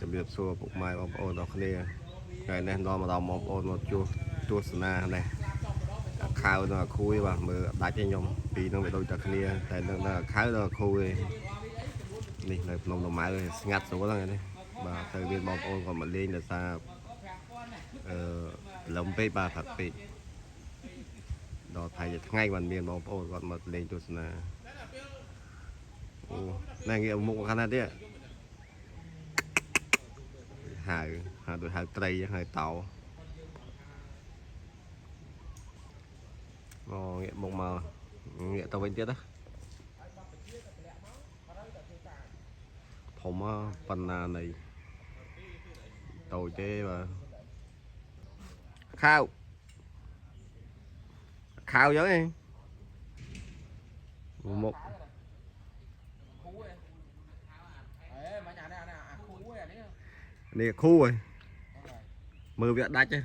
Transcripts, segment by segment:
ជំរាបសួរពុកម៉ែបងប្អូនទាំងគ្នាថ្ងៃនេះដល់មកដល់បងប្អូនមកជួសទស្សនានេះខៅនៅអាខួយបាទមើលដាច់ឲ្យខ្ញុំពីរនឹងវាដូចតែគ្នាតែនឹងខៅនៅអាខួយនេះនៅភ្នំតាម៉ៅស្ងាត់ស្រួលហ្នឹងនេះបាទទៅមានបងប្អូនគាត់មកលេងដោយសារលំពេកបាទផាត់ពេកដល់ថៃថ្ងៃបានមានបងប្អូនគាត់មកលេងទស្សនាអូណែងាកមុខមកខាងណាទៀតហៅដូចហៅត្រីហៅតោងាកមុខមកងាកទៅវិញទៀតណាធំប៉ុណ្ណានៃតូចទេបាទខាវចឹងឯងមុខនេះខូឯងមើលវាដាច់ឯង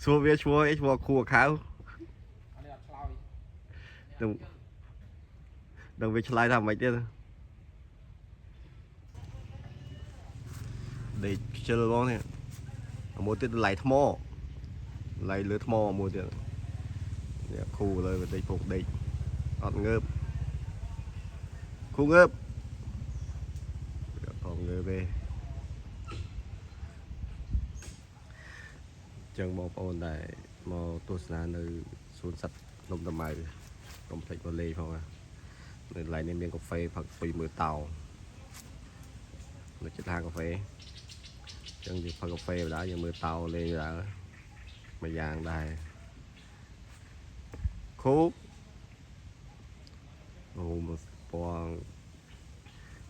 សួរវាឈ្មោះអីឈ្មោះខូខាវដឹងវាឆ្លើយថាមិនទៀតដេកខ្ជិលបងនេះមួយទៀតឡៃថ្មឡៃលើថ្មមួយទៀតនេះខូលើវាដេកពុកដេកអត់ងើបខូងើបអត់ងើបទេចឹងបងប្អូនដែរមកទស្សនានៅសួនសត្វភ្នំតាម៉ៅកុំភ្លេចមកលេងផងណានៅកន្លែងនេះមានកាហ្វេផឹកពីមើលតោនៅជិតហាងកាហ្វេចឹងយើងផឹកកាហ្វេបណ្ដាយើងមើលតោលេងបណ្ដាមួយយ៉ាងដែរខូអូមកពណ៌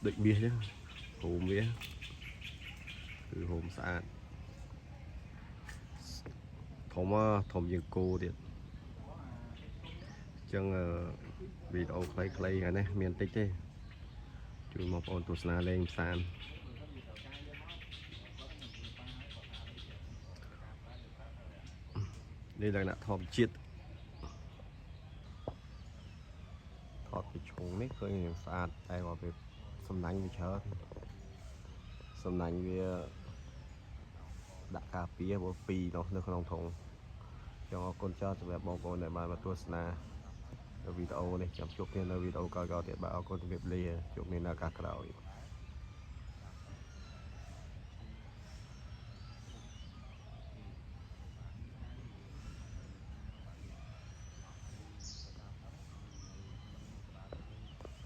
ដូចមាសចឹងហូមវាគឺហូមស្អាតធំជាងគោទៀតចឹងវីដេអូខ្លីៗហ្នឹងនេះមានតិចទេជួយបងប្អូនទស្សនាលេងផ្សាននេះលក្ខណៈធម្មជាតិថតពីឈុងនេះឃើញស្អាតតែបើវាសំណាញ់វាច្រើនសំណាញ់វាដាក់ការពារពីរនោះនៅក្នុងធុងចឹងអរគុណច្រើនសម្រាប់បងប្អូនដែលបានមកទស្សនាវីដេអូនេះចាំជួបគ្នានៅវីដេអូក្រោយៗទៀតបាទអរគុណជម្រាបលាជួបគ្នានៅឱកាសក្រោយ